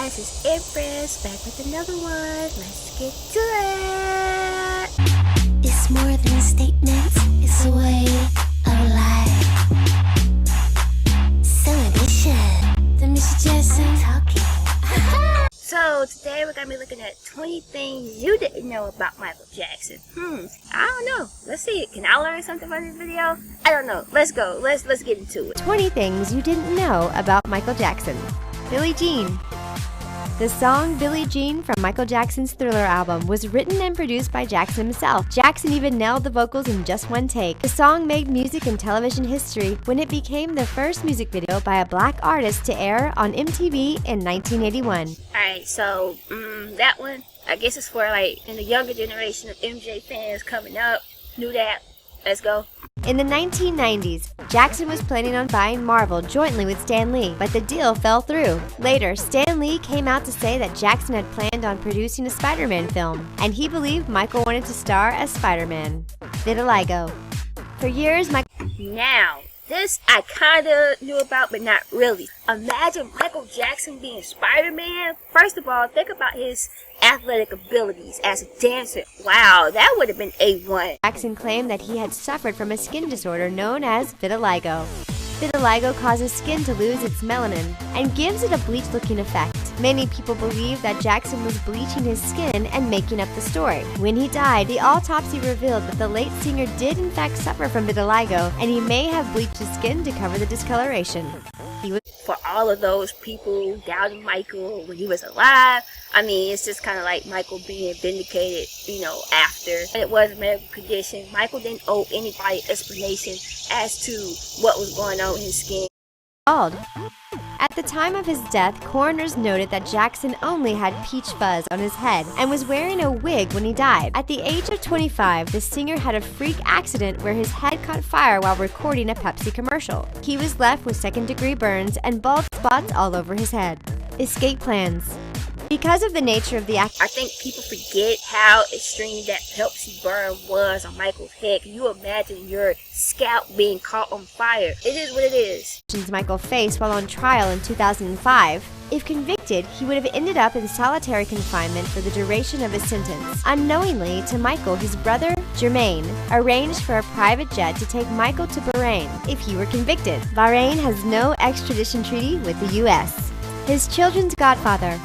guys, it's Empress back with another one. Let's get to it. It's more than statements, it's a way of life. So edition, the Mr. Jackson talking. So today we're gonna be looking at 20 things you didn't know about Michael Jackson. I don't know. Let's see. Can I learn something from this video? I don't know. Let's go. Let's get into it. 20 things you didn't know about Michael Jackson. Billie Jean. The song Billie Jean from Michael Jackson's Thriller album was written and produced by Jackson himself. Jackson even nailed the vocals in just one take. The song made music and television history when it became the first music video by a black artist to air on MTV in 1981. Alright, so that one, I guess it's for like in the younger generation of MJ fans coming up. Knew that. Let's go. In the 1990s, Jackson was planning on buying Marvel jointly with Stan Lee, but the deal fell through. Later, Stan Lee came out to say that Jackson had planned on producing a SpiderMan film, and he believed Michael wanted to star as SpiderMan. Vitiligo. For years, Now, this I kinda knew about, but not really. Imagine Michael Jackson being Spider-Man. First of all, think about his athletic abilities as a dancer. Wow, that would have been A1. Jackson claimed that he had suffered from a skin disorder known as vitiligo. Vitiligo causes skin to lose its melanin and gives it a bleached-looking effect. Many people believe that Jackson was bleaching his skin and making up the story. When he died, the autopsy revealed that the late singer did in fact suffer from vitiligo, and he may have bleached his skin to cover the discoloration. For all of those people doubting Michael when he was alive, I mean, it's just kind of like Michael being vindicated, after. And it was a medical condition. Michael didn't owe anybody explanation as to what was going on in his skin. At the time of his death, coroners noted that Jackson only had peach fuzz on his head and was wearing a wig when he died. At the age of 25, the singer had a freak accident where his head caught fire while recording a Pepsi commercial. He was left with second-degree burns and bald spots all over his head. Escape plans. Because of the nature of the I think people forget how extreme that Pepsi burn was on Michael's head. Can you imagine your scalp being caught on fire? It is what it is. Michael faced while on trial in 2005. If convicted, he would have ended up in solitary confinement for the duration of his sentence. Unknowingly to Michael, his brother, Jermaine, arranged for a private jet to take Michael to Bahrain if he were convicted. Bahrain has no extradition treaty with the U.S. His children's godfather.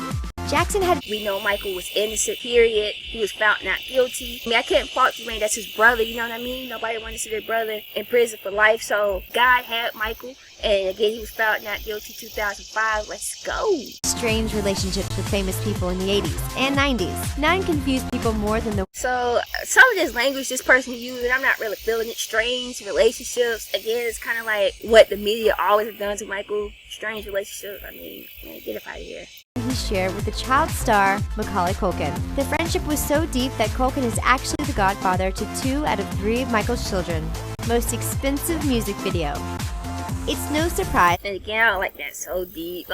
We know Michael was innocent, period. He was found not guilty. I can't fault Jermaine, that's his brother, you know what I mean? Nobody wanted to see their brother in prison for life, so God had Michael. And again, he was found not guilty 2005. Let's go. Strange relationships with famous people in the 80s and 90s. None confused people more than the... So, some of this language this person used, I'm not really feeling it. Strange relationships. Again, it's kind of like what the media always have done to Michael. Strange relationships. I mean, get up out of here. He shared with the child star Macaulay Culkin. The friendship was so deep that Culkin is actually the godfather to 2 out of 3 of Michael's children. Most expensive music video. It's no surprise. And again, I don't like that so deep.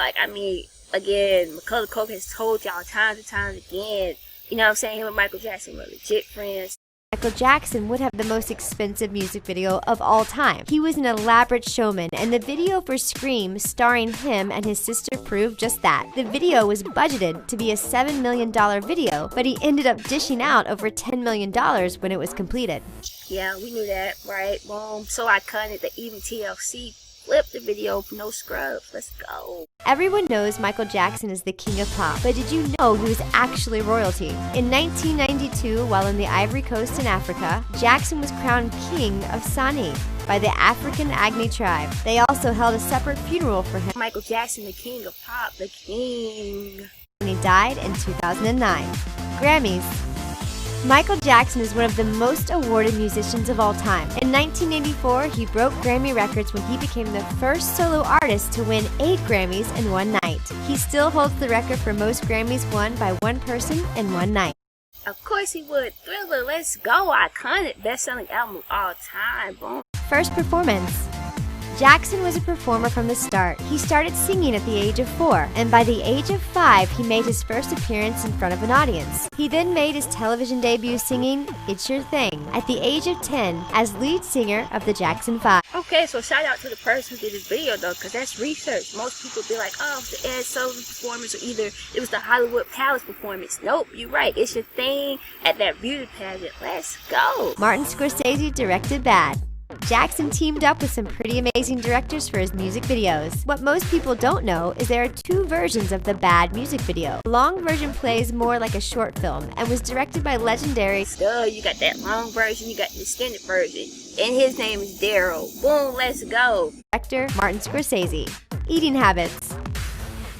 Again, Macaulay Culkin has told y'all times and times again, you know what I'm saying, him and Michael Jackson were legit friends. Michael Jackson would have the most expensive music video of all time. He was an elaborate showman, and the video for Scream starring him and his sister proved just that. The video was budgeted to be a $7 million video, but he ended up dishing out over $10 million when it was completed. Yeah, we knew that, right? Boom. So iconic that even TLC flipped the video for no scrubs. Let's go. Everyone knows Michael Jackson is the king of pop, but did you know he was actually royalty? In 1992, while in the Ivory Coast in Africa, Jackson was crowned king of Sani by the African Agni tribe. They also held a separate funeral for him. Michael Jackson, the king of pop, the king. And he died in 2009. Grammys. Michael Jackson is one of the most awarded musicians of all time. In 1984, he broke Grammy records when he became the first solo artist to win 8 Grammys in one night. He still holds the record for most Grammys won by one person in one night. Of course he would. Thriller, let's go. Iconic, best-selling album of all time. Boom. First performance. Jackson was a performer from the start. He started singing at the age of 4, and by the age of 5, he made his first appearance in front of an audience. He then made his television debut singing It's Your Thing at the age of 10 as lead singer of the Jackson 5. Okay, so shout out to the person who did this video though, because that's research. Most people be like, oh, it's the Ed Sullivan performance, or either it was the Hollywood Palace performance. Nope, you're right. It's Your Thing at that beauty pageant. Let's go. Martin Scorsese directed Bad. Jackson teamed up with some pretty amazing directors for his music videos. What most people don't know is there are 2 versions of the Bad music video. The long version plays more like a short film and was directed by legendary You got that long version, you got the extended version, and his name is Daryl. Boom, let's go. director Martin Scorsese. Eating habits.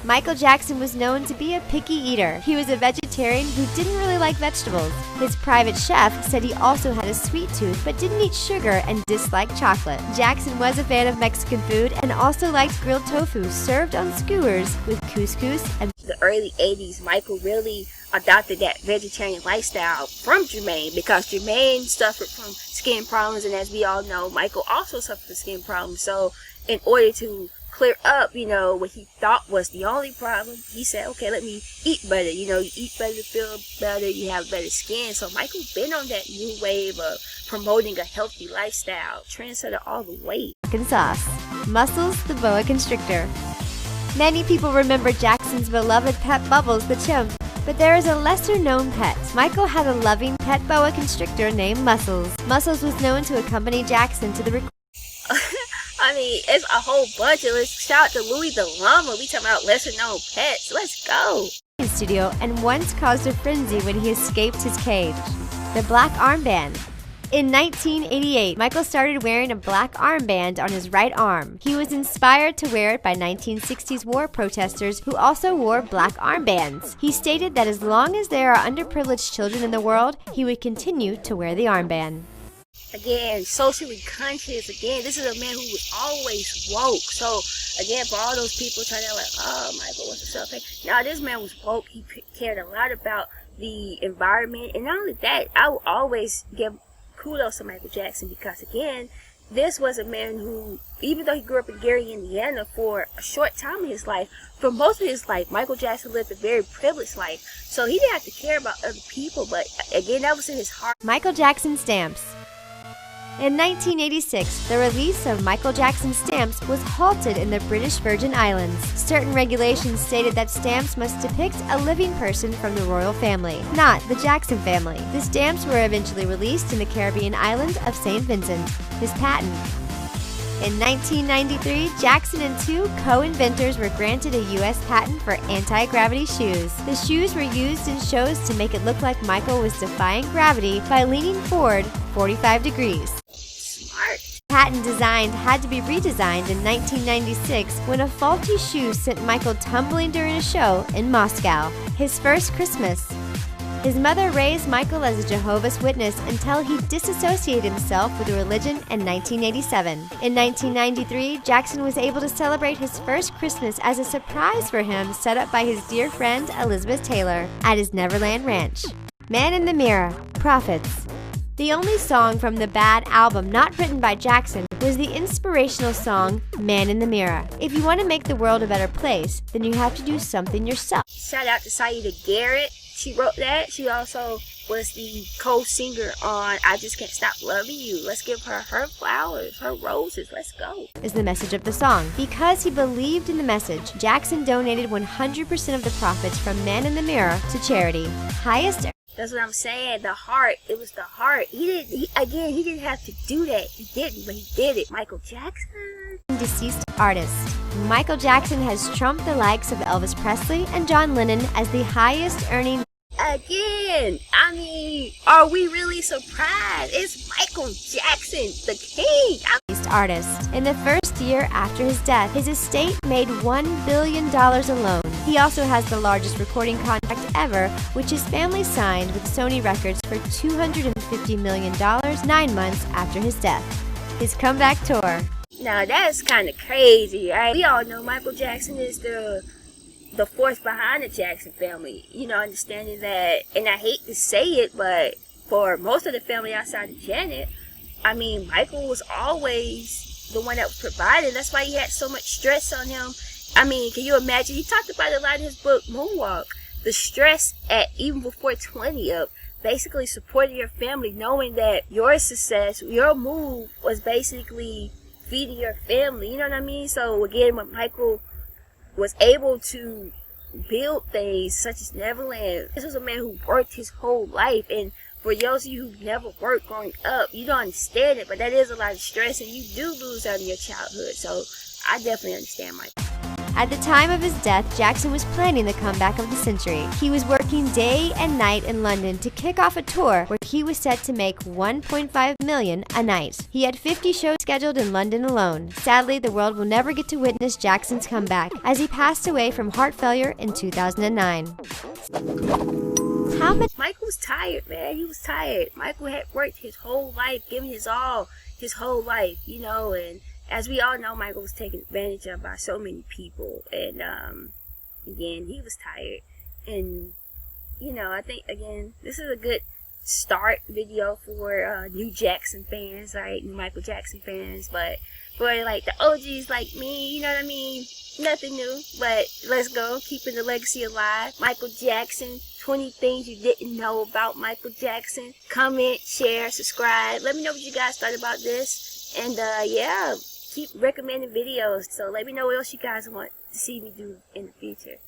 Michael Jackson was known to be a picky eater. He was a vegetarian who didn't really like vegetables. His private chef said he also had a sweet tooth but didn't eat sugar and disliked chocolate. Jackson was a fan of Mexican food and also liked grilled tofu served on skewers with couscous and The early 80s, Michael really adopted that vegetarian lifestyle from Jermaine, because Jermaine suffered from skin problems, and as we all know, Michael also suffered from skin problems. So in order to clear up, what he thought was the only problem, he said, okay, let me eat better. You eat better to feel better, you have better skin. So Michael's been on that new wave of promoting a healthy lifestyle, trendsetter all the way. sauce. Muscles the boa constrictor. Many people remember Jackson's beloved pet Bubbles the chimp, but there is a lesser-known pet. Michael had a loving pet boa constrictor named Muscles. Muscles was known to accompany Jackson to the I mean, it's a whole bunch of us. Shout out to Louis the Llama. We talking about lesser known pets. Let's go. studio and once caused a frenzy when he escaped his cage. The Black Armband. In 1988, Michael started wearing a black armband on his right arm. He was inspired to wear it by 1960s war protesters who also wore black armbands. He stated that as long as there are underprivileged children in the world, he would continue to wear the armband. Again, socially conscious. Again, this is a man who was always woke. So, again, for all those people trying to like, oh, Michael, what's the self-hate? Now, this man was woke. He cared a lot about the environment. And not only that, I will always give kudos to Michael Jackson, because again, this was a man who, even though he grew up in Gary, Indiana for a short time in his life, for most of his life, Michael Jackson lived a very privileged life. So he didn't have to care about other people, but again, that was in his heart. Michael Jackson stamps. In 1986, the release of Michael Jackson stamps was halted in the British Virgin Islands. Certain regulations stated that stamps must depict a living person from the royal family, not the Jackson family. The stamps were eventually released in the Caribbean island of St. Vincent. His patent. In 1993, Jackson and two co-inventors were granted a U.S. patent for anti-gravity shoes. The shoes were used in shows to make it look like Michael was defying gravity by leaning forward 45 degrees. Smart. Patent design had to be redesigned in 1996 when a faulty shoe sent Michael tumbling during a show in Moscow. His first Christmas. His mother raised Michael as a Jehovah's Witness until he disassociated himself with the religion in 1987. In 1993, Jackson was able to celebrate his first Christmas as a surprise for him set up by his dear friend Elizabeth Taylor at his Neverland Ranch. Man in the Mirror, Prophets. The only song from the Bad album not written by Jackson was the inspirational song Man in the Mirror. If you want to make the world a better place, then you have to do something yourself. Shout out to Saida Garrett. She wrote that. She also was the co-singer on I Just Can't Stop Loving You. Let's give her her flowers, her roses. Let's go. Is the message of the song. Because he believed in the message, Jackson donated 100% of the profits from Man in the Mirror to charity. Highest. That's what I'm saying. The heart. It was the heart. He didn't have to do that. He didn't, but he did it. Michael Jackson. Deceased artist. Michael Jackson has trumped the likes of Elvis Presley and John Lennon as the highest earning. Again, I mean, are we really surprised? It's Michael Jackson, the king. Artist. In the first year after his death, his estate made $1 billion alone. He also has the largest recording contract ever, which his family signed with Sony Records for $250 million 9 months after his death. His comeback tour. Now that's kind of crazy, right? We all know Michael Jackson is the force behind the Jackson family. You know, understanding that, and I hate to say it, but for most of the family outside of Janet, I mean, Michael was always the one that was providing. That's why he had so much stress on him. I mean, can you imagine? He talked about it a lot in his book, Moonwalk. The stress at even before 20 of basically supporting your family, knowing that your success, your move was basically feeding your family. You know what I mean? So again, when Michael was able to build things such as Neverland, this was a man who worked his whole life. And for those of you who never worked growing up, you don't understand it, but that is a lot of stress, and you do lose out in your childhood. So I definitely understand Michael. At the time of his death, Jackson was planning the comeback of the century. He was working day and night in London to kick off a tour where he was set to make $1.5 million a night. He had 50 shows scheduled in London alone. Sadly, the world will never get to witness Jackson's comeback, as he passed away from heart failure in 2009. Michael was tired, man. He was tired. Michael had worked his whole life, given his all, his whole life, you know, and as we all know, Michael was taken advantage of by so many people, and again, he was tired. And you know, I think again, this is a good start video for new Jackson fans, right? New Michael Jackson fans, but for like the OGs like me, you know what I mean? Nothing new, but let's go, keeping the legacy alive. Michael Jackson, 20 things you didn't know about Michael Jackson. Comment, share, subscribe. Let me know what you guys thought about this, and yeah. Keep recommending videos, so let me know what else you guys want to see me do in the future.